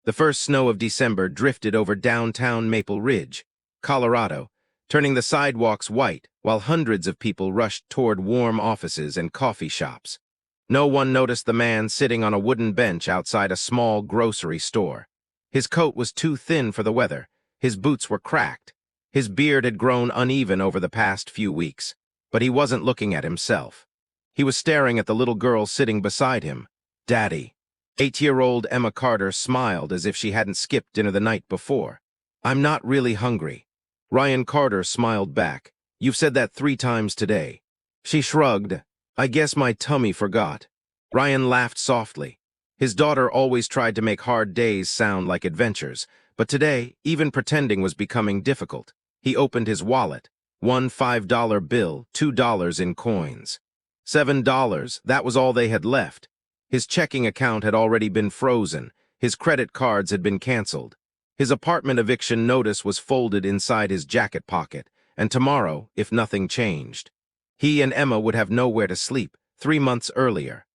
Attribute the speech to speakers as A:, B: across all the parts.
A: The first snow of December drifted over downtown Maple Ridge, Colorado, turning the sidewalks white while hundreds of people rushed toward warm offices and coffee shops. No one noticed the man sitting on a wooden bench outside a small grocery store. His coat was too thin for the weather, his boots were cracked, his beard had grown uneven over the past few weeks, but he wasn't looking at himself. He was staring at the little girl sitting beside him. Daddy. 8-year-old Emma Carter smiled as if she hadn't skipped dinner the night before. I'm not really hungry. Ryan Carter smiled back. You've said that 3 times today. She shrugged. I guess my tummy forgot. Ryan laughed softly. His daughter always tried to make hard days sound like adventures, but today, even pretending was becoming difficult. He opened his wallet. One $5 bill, $2 in coins. $7, that was all they had left. His checking account had already been frozen. His credit cards had been canceled. His apartment eviction notice was folded inside his jacket pocket, and tomorrow, if nothing changed, he and Emma would have nowhere to sleep, 3 months earlier.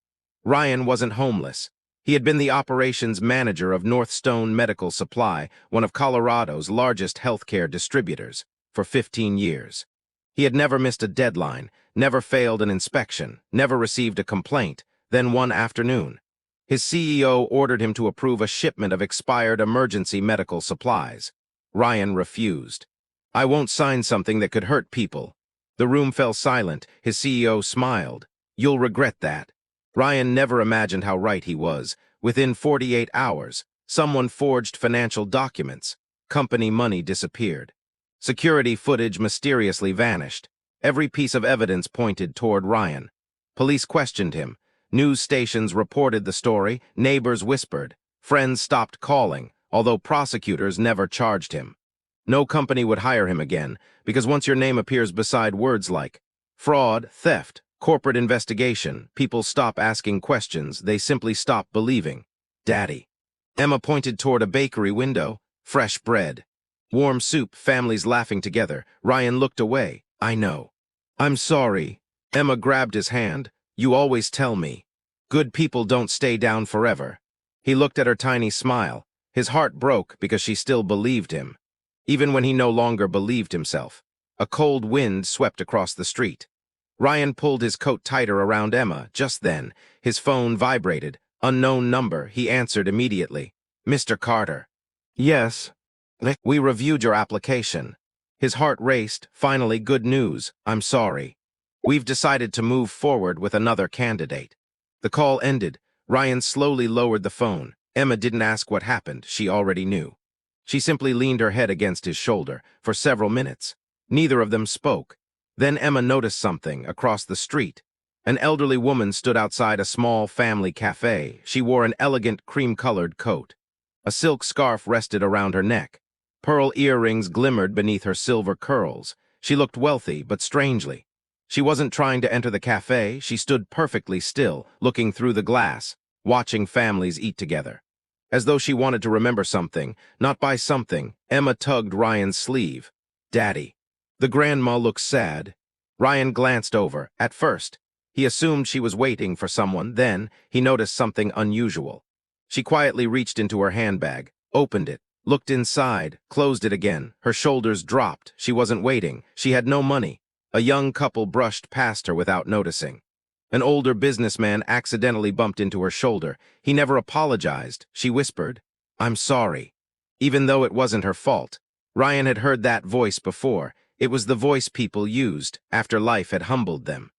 A: Ryan wasn't homeless. He had been the operations manager of Northstone Medical Supply, one of Colorado's largest healthcare distributors, for 15 years. He had never missed a deadline, never failed an inspection, never received a complaint. Then one afternoon, his CEO ordered him to approve a shipment of expired emergency medical supplies. Ryan refused. I won't sign something that could hurt people. The room fell silent. His CEO smiled. You'll regret that. Ryan never imagined how right he was. Within 48 hours, someone forged financial documents. Company money disappeared. Security footage mysteriously vanished. Every piece of evidence pointed toward Ryan. Police questioned him. News stations reported the story, neighbors whispered, friends stopped calling, although prosecutors never charged him. No company would hire him again, because once your name appears beside words like fraud, theft, corporate investigation, people stop asking questions, they simply stop believing. Daddy. Emma pointed toward a bakery window. Fresh bread. Warm soup, families laughing together. Ryan looked away. I know. I'm sorry. Emma grabbed his hand. You always tell me. Good people don't stay down forever. He looked at her tiny smile. His heart broke because she still believed him. Even when he no longer believed himself. A cold wind swept across the street. Ryan pulled his coat tighter around Emma. Just then, his phone vibrated. Unknown number. He answered immediately. Mr. Carter. Yes. We reviewed your application. His heart raced. Finally, good news. I'm sorry. We've decided to move forward with another candidate. The call ended. Ryan slowly lowered the phone. Emma didn't ask what happened. She already knew. She simply leaned her head against his shoulder for several minutes. Neither of them spoke. Then Emma noticed something across the street. An elderly woman stood outside a small family cafe. She wore an elegant cream-colored coat. A silk scarf rested around her neck. Pearl earrings glimmered beneath her silver curls. She looked wealthy, but strangely. She wasn't trying to enter the cafe. She stood perfectly still, looking through the glass, watching families eat together. As though she wanted to remember something, not by something, Emma tugged Ryan's sleeve. Daddy. The grandma looked sad. Ryan glanced over. At first, he assumed she was waiting for someone. Then, he noticed something unusual. She quietly reached into her handbag, opened it, looked inside, closed it again. Her shoulders dropped. She wasn't waiting. She had no money. A young couple brushed past her without noticing. An older businessman accidentally bumped into her shoulder. He never apologized. She whispered, I'm sorry. Even though it wasn't her fault. Ryan had heard that voice before. It was the voice people used after life had humbled them.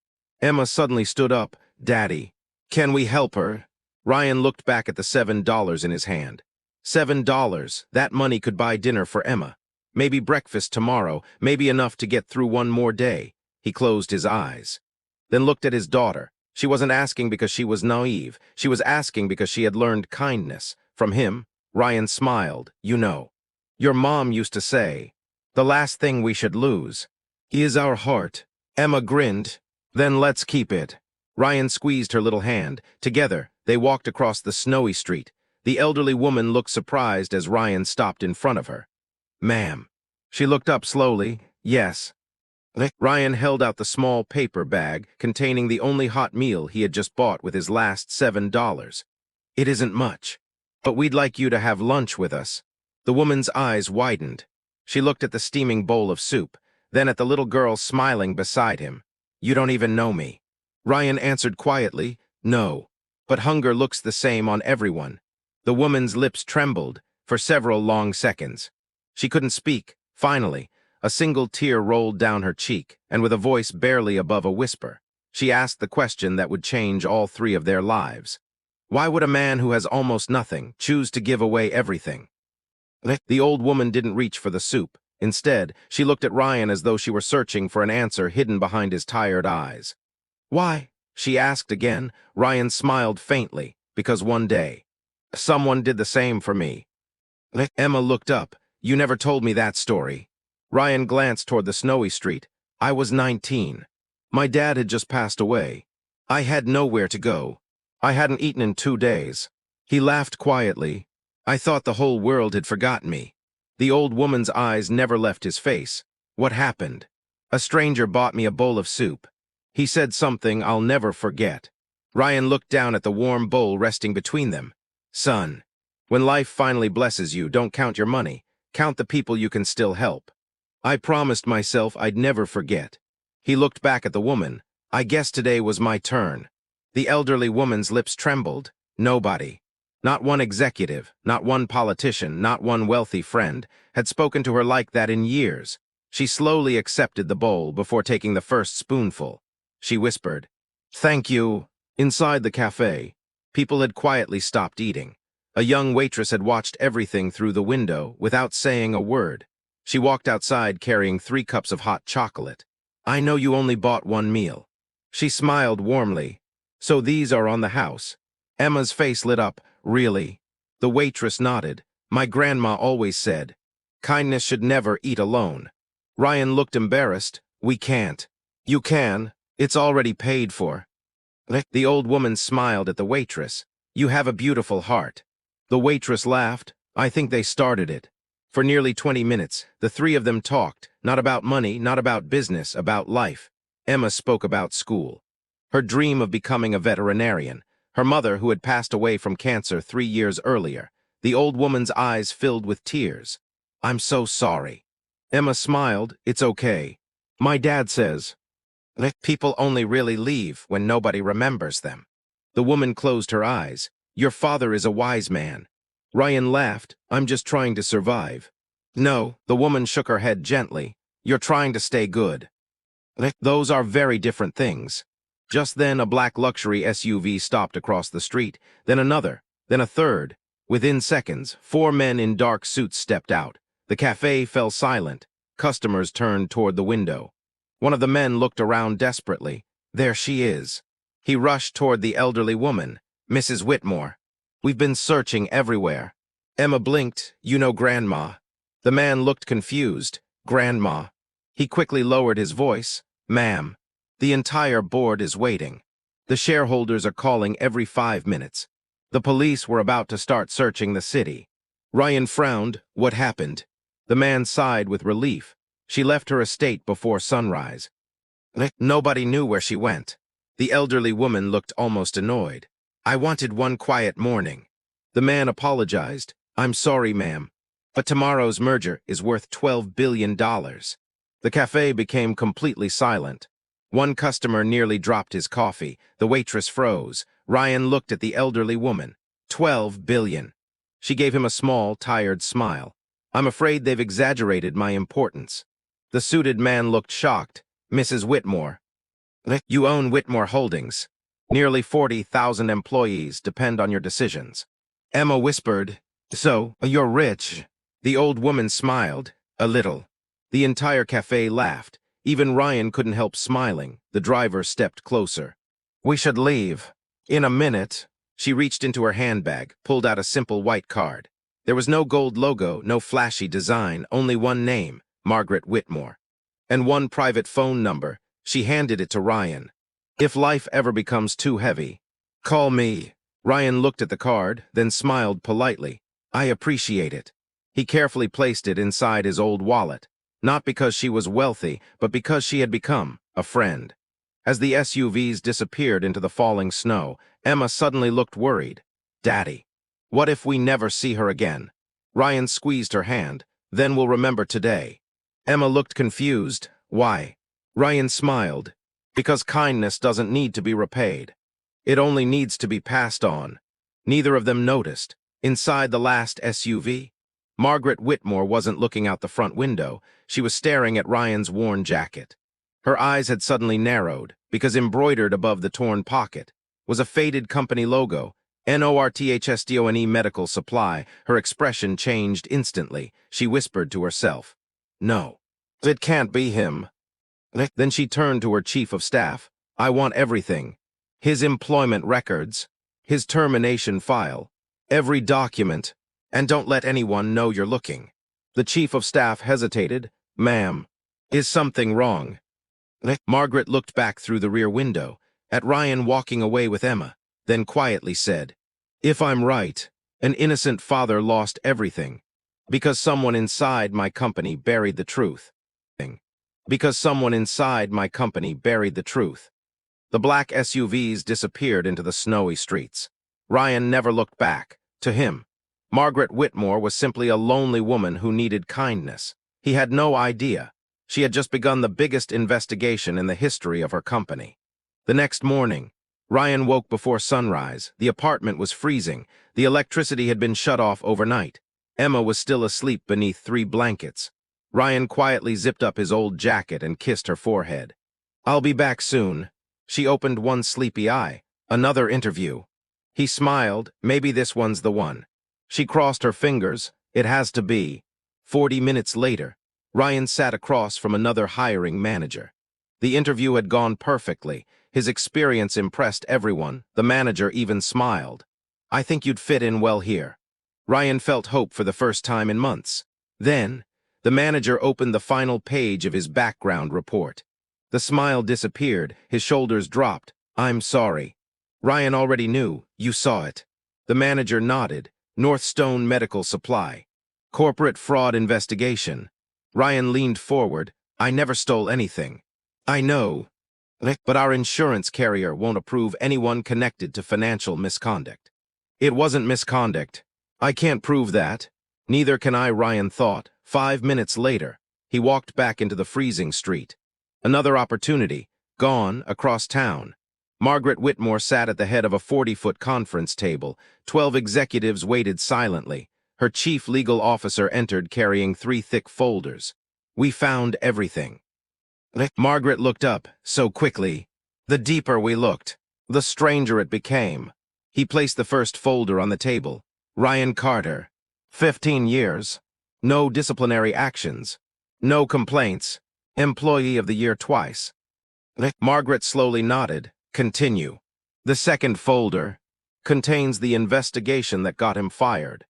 A: Emma suddenly stood up. Daddy, can we help her? Ryan looked back at the $7 in his hand. $7, that money could buy dinner for Emma. Maybe breakfast tomorrow, maybe enough to get through one more day. He closed his eyes. Then looked at his daughter. She wasn't asking because she was naive. She was asking because she had learned kindness. From him, Ryan smiled. You know. Your mom used to say, the last thing we should lose is our heart. Emma grinned. Then let's keep it. Ryan squeezed her little hand. Together, they walked across the snowy street. The elderly woman looked surprised as Ryan stopped in front of her. Ma'am. She looked up slowly. Yes. Ryan held out the small paper bag containing the only hot meal he had just bought with his last $7. It isn't much. But we'd like you to have lunch with us. The woman's eyes widened. She looked at the steaming bowl of soup, then at the little girl smiling beside him. You don't even know me. Ryan answered quietly, no. But hunger looks the same on everyone. The woman's lips trembled for several long seconds. She couldn't speak. Finally, a single tear rolled down her cheek, and with a voice barely above a whisper, she asked the question that would change all three of their lives. Why would a man who has almost nothing choose to give away everything? The old woman didn't reach for the soup. Instead, she looked at Ryan as though she were searching for an answer hidden behind his tired eyes. Why? She asked again. Ryan smiled faintly, because one day, someone did the same for me. Emma looked up. You never told me that story. Ryan glanced toward the snowy street. I was 19. My dad had just passed away. I had nowhere to go. I hadn't eaten in 2 days. He laughed quietly. I thought the whole world had forgotten me. The old woman's eyes never left his face. What happened? A stranger bought me a bowl of soup. He said something I'll never forget. Ryan looked down at the warm bowl resting between them. Son, when life finally blesses you, don't count your money. Count the people you can still help. I promised myself I'd never forget. He looked back at the woman. I guess today was my turn. The elderly woman's lips trembled. Nobody, not one executive, not one politician, not one wealthy friend, had spoken to her like that in years. She slowly accepted the bowl before taking the first spoonful. She whispered, "Thank you." Inside the cafe, people had quietly stopped eating. A young waitress had watched everything through the window without saying a word. She walked outside carrying 3 cups of hot chocolate. I know you only bought 1 meal. She smiled warmly. So these are on the house. Emma's face lit up. Really? The waitress nodded. My grandma always said, kindness should never eat alone. Ryan looked embarrassed. We can't. You can. It's already paid for. The old woman smiled at the waitress. You have a beautiful heart. The waitress laughed. I think they started it. For nearly 20 minutes, the three of them talked, not about money, not about business, about life. Emma spoke about school. Her dream of becoming a veterinarian. Her mother, who had passed away from cancer 3 years earlier. The old woman's eyes filled with tears. I'm so sorry. Emma smiled. It's okay. My dad says, people only really leave when nobody remembers them. The woman closed her eyes. Your father is a wise man. Ryan laughed. I'm just trying to survive. No, the woman shook her head gently. You're trying to stay good. Those are very different things. Just then, a black luxury SUV stopped across the street, then another, then a third. Within seconds, 4 men in dark suits stepped out. The cafe fell silent. Customers turned toward the window. One of the men looked around desperately. There she is. He rushed toward the elderly woman, Mrs. Whitmore. We've been searching everywhere. Emma blinked. You know Grandma. The man looked confused. Grandma. He quickly lowered his voice. Ma'am. The entire board is waiting. The shareholders are calling every 5 minutes. The police were about to start searching the city. Ryan frowned. What happened? The man sighed with relief. She left her estate before sunrise. Nobody knew where she went. The elderly woman looked almost annoyed. I wanted one quiet morning. The man apologized. I'm sorry, ma'am, but tomorrow's merger is worth $12 billion. The cafe became completely silent. One customer nearly dropped his coffee. The waitress froze. Ryan looked at the elderly woman. 12 billion. She gave him a small, tired smile. I'm afraid they've exaggerated my importance. The suited man looked shocked. Mrs. Whitmore. You own Whitmore Holdings. Nearly 40,000 employees depend on your decisions. Emma whispered, so, you're rich. The old woman smiled, a little. The entire cafe laughed. Even Ryan couldn't help smiling. The driver stepped closer. We should leave. In a minute. She reached into her handbag, pulled out a simple white card. There was no gold logo, no flashy design, only one name, Margaret Whitmore. And one private phone number. She handed it to Ryan. If life ever becomes too heavy, call me. Ryan looked at the card, then smiled politely. I appreciate it. He carefully placed it inside his old wallet, not because she was wealthy, but because she had become a friend. As the SUVs disappeared into the falling snow, Emma suddenly looked worried. Daddy. What if we never see her again? Ryan squeezed her hand. Then we'll remember today. Emma looked confused. Why? Ryan smiled. Because kindness doesn't need to be repaid. It only needs to be passed on. Neither of them noticed. Inside the last SUV, Margaret Whitmore wasn't looking out the front window. She was staring at Ryan's worn jacket. Her eyes had suddenly narrowed, because embroidered above the torn pocket was a faded company logo, Northstone Medical Supply. Her expression changed instantly. She whispered to herself, "No, it can't be him." Then she turned to her chief of staff. "I want everything. His employment records, his termination file, every document, and don't let anyone know you're looking." The chief of staff hesitated. "Ma'am, is something wrong?" Margaret looked back through the rear window at Ryan walking away with Emma, then quietly said, "If I'm right, an innocent father lost everything because someone inside my company buried the truth. Because someone inside my company buried the truth." The black SUVs disappeared into the snowy streets. Ryan never looked back. To him, Margaret Whitmore was simply a lonely woman who needed kindness. He had no idea. She had just begun the biggest investigation in the history of her company. The next morning, Ryan woke before sunrise. The apartment was freezing. The electricity had been shut off overnight. Emma was still asleep beneath 3 blankets. Ryan quietly zipped up his old jacket and kissed her forehead. "I'll be back soon." She opened one sleepy eye. "Another interview." He smiled. "Maybe this one's the one." She crossed her fingers. "It has to be." 40 minutes later, Ryan sat across from another hiring manager. The interview had gone perfectly. His experience impressed everyone. The manager even smiled. "I think you'd fit in well here." Ryan felt hope for the first time in months. Then, the manager opened the final page of his background report. The smile disappeared. His shoulders dropped. "I'm sorry." Ryan already knew. "You saw it." The manager nodded. "Northstone Medical Supply. Corporate fraud investigation." Ryan leaned forward. "I never stole anything." "I know. But our insurance carrier won't approve anyone connected to financial misconduct." "It wasn't misconduct. I can't prove that." "Neither can I," Ryan thought. 5 minutes later, he walked back into the freezing street. Another opportunity. Gone, across town. Margaret Whitmore sat at the head of a 40-foot conference table. 12 executives waited silently. Her chief legal officer entered carrying 3 thick folders. "We found everything." Margaret looked up so quickly. The deeper we looked, the stranger it became. He placed the first folder on the table. "Ryan Carter. 15 years. No disciplinary actions. No complaints. Employee of the year twice." Margaret slowly nodded. "Continue." The second folder contains the investigation that got him fired.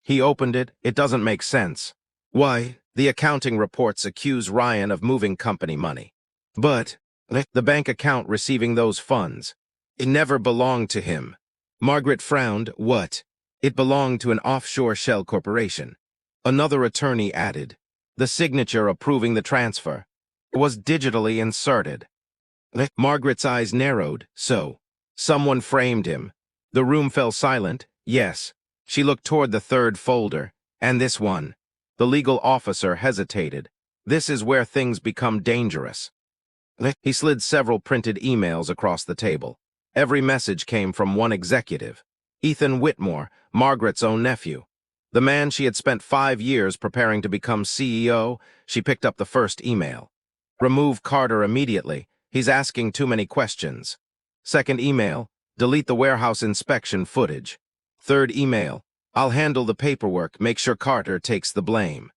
A: He opened it. "It doesn't make sense." "Why?" "The accounting reports accuse Ryan of moving company money. But the bank account receiving those funds, it never belonged to him." Margaret frowned. "What?" "It belonged to an offshore shell corporation." Another attorney added. "The signature approving the transfer was digitally inserted." Margaret's eyes narrowed. "So, someone framed him." The room fell silent. "Yes." She looked toward the third folder. "And this one." The legal officer hesitated. "This is where things become dangerous." He slid several printed emails across the table. Every message came from one executive. Ethan Whitmore, Margaret's own nephew. The man she had spent 5 years preparing to become CEO. She picked up the first email. "Remove Carter immediately. He's asking too many questions." Second email. "Delete the warehouse inspection footage." Third email. "I'll handle the paperwork. Make sure Carter takes the blame."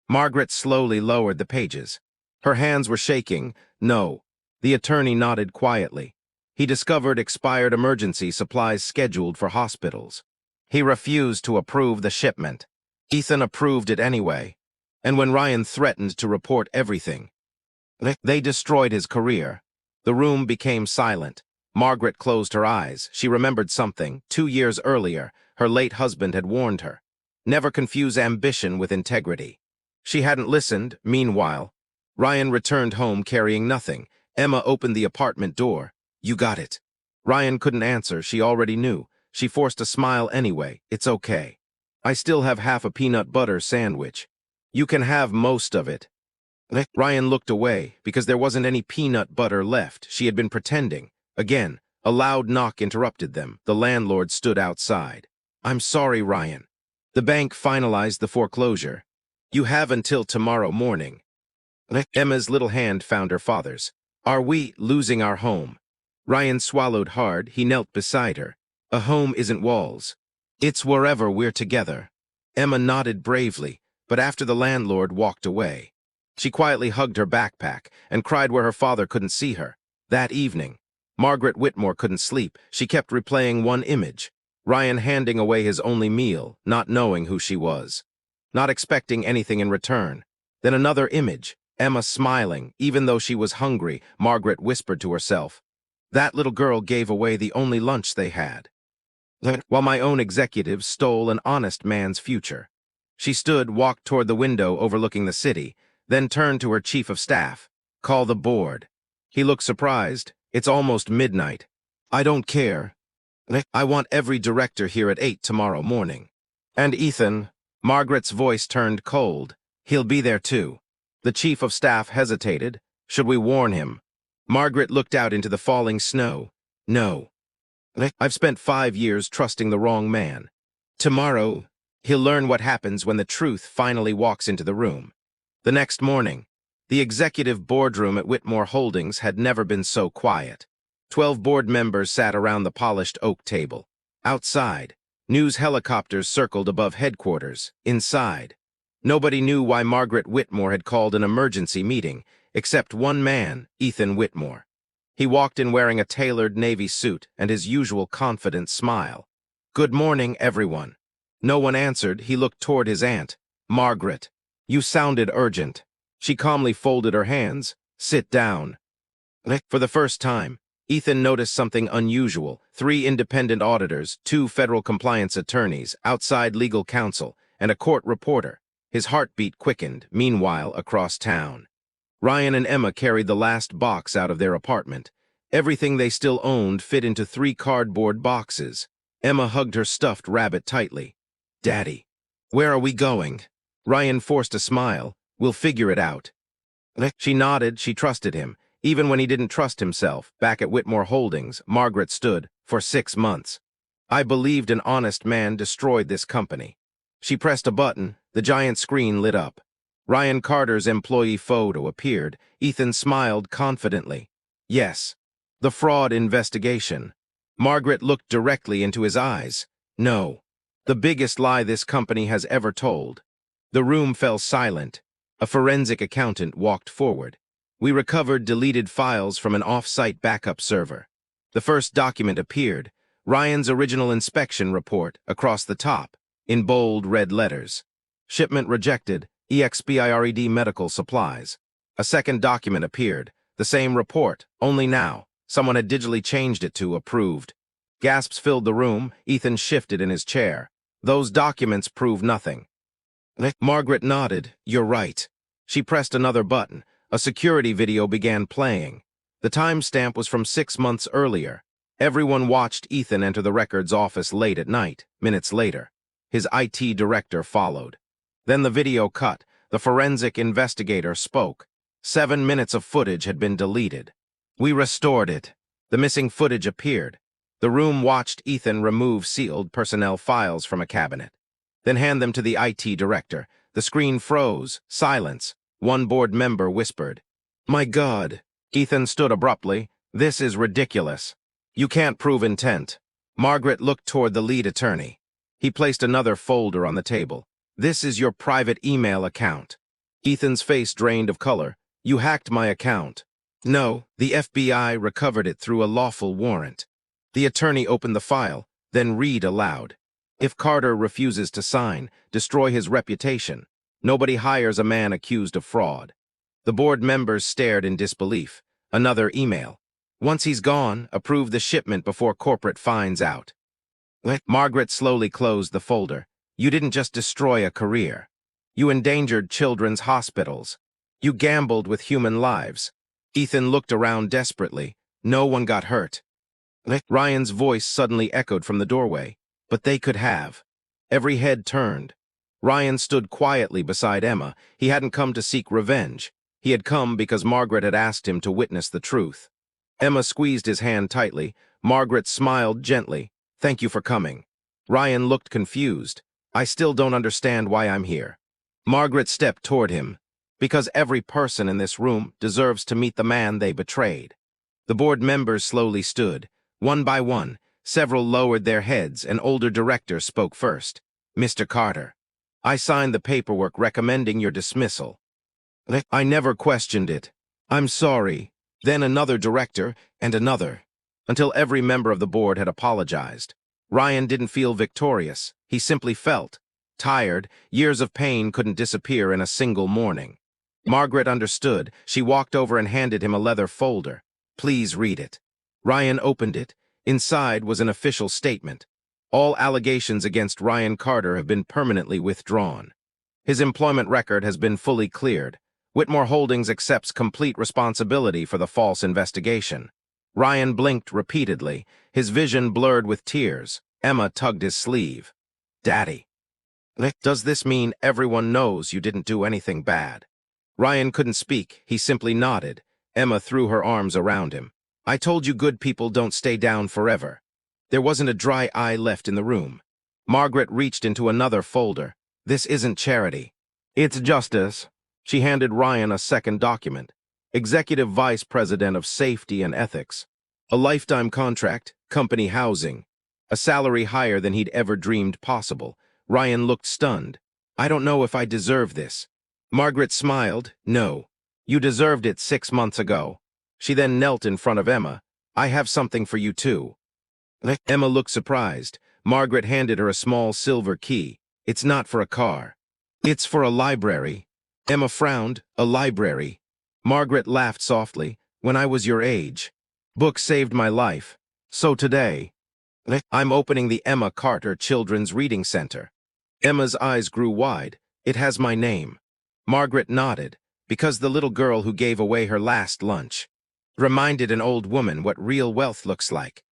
A: Margaret slowly lowered the pages. Her hands were shaking. "No." The attorney nodded quietly. "He discovered expired emergency supplies scheduled for hospitals. He refused to approve the shipment. Ethan approved it anyway. And when Ryan threatened to report everything, they destroyed his career." The room became silent. Margaret closed her eyes. She remembered something. 2 years earlier, her late husband had warned her. Never confuse ambition with integrity. She hadn't listened. Meanwhile, Ryan returned home carrying nothing. Emma opened the apartment door. "You got it." Ryan couldn't answer. She already knew. She forced a smile anyway. It's okay. I still have half a peanut butter sandwich. You can have most of it. Ryan looked away because there wasn't any peanut butter left. She had been pretending. Again, a loud knock interrupted them. The landlord stood outside. I'm sorry, Ryan. The bank finalized the foreclosure. You have until tomorrow morning. Emma's little hand found her father's. Are we losing our home? Ryan swallowed hard. He knelt beside her. A home isn't walls. It's wherever we're together. Emma nodded bravely, but after the landlord walked away, she quietly hugged her backpack and cried where her father couldn't see her. That evening, Margaret Whitmore couldn't sleep. She kept replaying one image. Ryan handing away his only meal, not knowing who she was, not expecting anything in return. Then another image, Emma smiling, even though she was hungry. Margaret whispered to herself, that little girl gave away the only lunch they had. While my own executive stole an honest man's future. She stood, walked toward the window overlooking the city, then turned to her chief of staff. Call the board. He looked surprised. It's almost midnight. I don't care. I want every director here at 8 tomorrow morning. And Ethan, Margaret's voice turned cold. He'll be there too. The chief of staff hesitated. Should we warn him? Margaret looked out into the falling snow. No. I've spent 5 years trusting the wrong man. Tomorrow, he'll learn what happens when the truth finally walks into the room. The next morning, the executive boardroom at Whitmore Holdings had never been so quiet. 12 board members sat around the polished oak table. Outside, news helicopters circled above headquarters. Inside, nobody knew why Margaret Whitmore had called an emergency meeting, except one man, Ethan Whitmore. He walked in wearing a tailored navy suit and his usual confident smile. Good morning, everyone. No one answered. He looked toward his aunt. Margaret, you sounded urgent. She calmly folded her hands. Sit down. For the first time, Ethan noticed something unusual. 3 independent auditors, 2 federal compliance attorneys, outside legal counsel, and a court reporter. His heartbeat quickened. Meanwhile, across town, Ryan and Emma carried the last box out of their apartment. Everything they still owned fit into 3 cardboard boxes. Emma hugged her stuffed rabbit tightly. Daddy, where are we going? Ryan forced a smile. We'll figure it out. She nodded. She trusted him, even when he didn't trust himself. Back at Whitmore Holdings, Margaret stood. For 6 months, I believed an honest man destroyed this company. She pressed a button. The giant screen lit up. Ryan Carter's employee photo appeared. Ethan smiled confidently. Yes, the fraud investigation. Margaret looked directly into his eyes. No, the biggest lie this company has ever told. The room fell silent. A forensic accountant walked forward. We recovered deleted files from an off-site backup server. The first document appeared, Ryan's original inspection report, across the top, in bold red letters. Shipment rejected, EXPIRED medical supplies. A second document appeared, the same report, only now. Someone had digitally changed it to approved. Gasps filled the room. Ethan shifted in his chair. Those documents prove nothing. Margaret nodded. You're right. She pressed another button. A security video began playing. The timestamp was from 6 months earlier. Everyone watched Ethan enter the records office late at night. Minutes later, his IT director followed. Then the video cut. The forensic investigator spoke. 7 minutes of footage had been deleted. We restored it. The missing footage appeared. The room watched Ethan remove sealed personnel files from a cabinet, then hand them to the IT director. The screen froze. Silence. One board member whispered, My God. Ethan stood abruptly. This is ridiculous. You can't prove intent. Margaret looked toward the lead attorney. He placed another folder on the table. This is your private email account. Ethan's face drained of color. You hacked my account. No, the FBI recovered it through a lawful warrant. The attorney opened the file, then read aloud. If Carter refuses to sign, destroy his reputation. Nobody hires a man accused of fraud. The board members stared in disbelief. Another email. Once he's gone, approve the shipment before corporate finds out. Margaret slowly closed the folder. You didn't just destroy a career. You endangered children's hospitals. You gambled with human lives. Ethan looked around desperately. No one got hurt. Ryan's voice suddenly echoed from the doorway. But they could have. Every head turned. Ryan stood quietly beside Emma. He hadn't come to seek revenge. He had come because Margaret had asked him to witness the truth. Emma squeezed his hand tightly. Margaret smiled gently. Thank you for coming. Ryan looked confused. I still don't understand why I'm here. Margaret stepped toward him. Because every person in this room deserves to meet the man they betrayed. The board members slowly stood. One by one, several lowered their heads. An older director spoke first. Mr. Carter, I signed the paperwork recommending your dismissal. I never questioned it. I'm sorry. Then another director, and another, until every member of the board had apologized. Ryan didn't feel victorious. He simply felt tired. Years of pain couldn't disappear in a single morning. Margaret understood. She walked over and handed him a leather folder. Please read it. Ryan opened it. Inside was an official statement. All allegations against Ryan Carter have been permanently withdrawn. His employment record has been fully cleared. Whitmore Holdings accepts complete responsibility for the false investigation. Ryan blinked repeatedly, his vision blurred with tears. Emma tugged his sleeve. Daddy. Does this mean everyone knows you didn't do anything bad? Ryan couldn't speak. He simply nodded. Emma threw her arms around him. I told you good people don't stay down forever. There wasn't a dry eye left in the room. Margaret reached into another folder. This isn't charity. It's justice. She handed Ryan a second document. Executive Vice President of Safety and Ethics. A lifetime contract, company housing. A salary higher than he'd ever dreamed possible. Ryan looked stunned. I don't know if I deserve this. Margaret smiled. No. You deserved it 6 months ago. She then knelt in front of Emma. I have something for you too. Emma looked surprised. Margaret handed her a small silver key. It's not for a car. It's for a library. Emma frowned. A library. Margaret laughed softly. When I was your age. Books saved my life. So today, I'm opening the Emma Carter Children's Reading Center. Emma's eyes grew wide. It has my name. Margaret nodded. Because the little girl who gave away her last lunch reminded an old woman what real wealth looks like.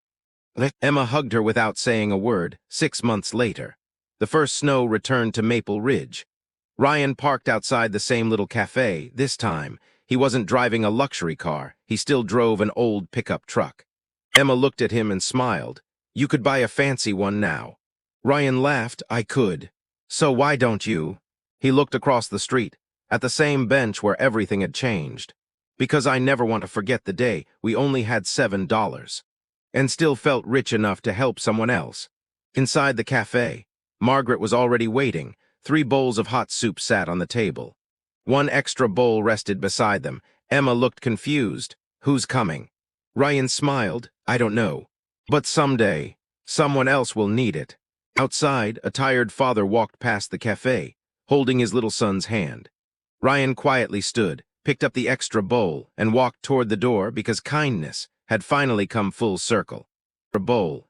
A: Emma hugged her without saying a word. 6 months later, the first snow returned to Maple Ridge. Ryan parked outside the same little cafe. This time, he wasn't driving a luxury car. He still drove an old pickup truck. Emma looked at him and smiled. You could buy a fancy one now. Ryan laughed. I could. So why don't you? He looked across the street, at the same bench where everything had changed. Because I never want to forget the day we only had $7. And still felt rich enough to help someone else. Inside the cafe, Margaret was already waiting. 3 bowls of hot soup sat on the table. 1 extra bowl rested beside them. Emma looked confused. Who's coming? Ryan smiled. I don't know. But someday, someone else will need it. Outside, a tired father walked past the cafe, holding his little son's hand. Ryan quietly stood, picked up the extra bowl, and walked toward the door because kindness had finally come full circle.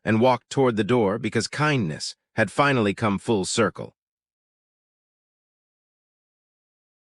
A: And walked toward the door because kindness had finally come full circle.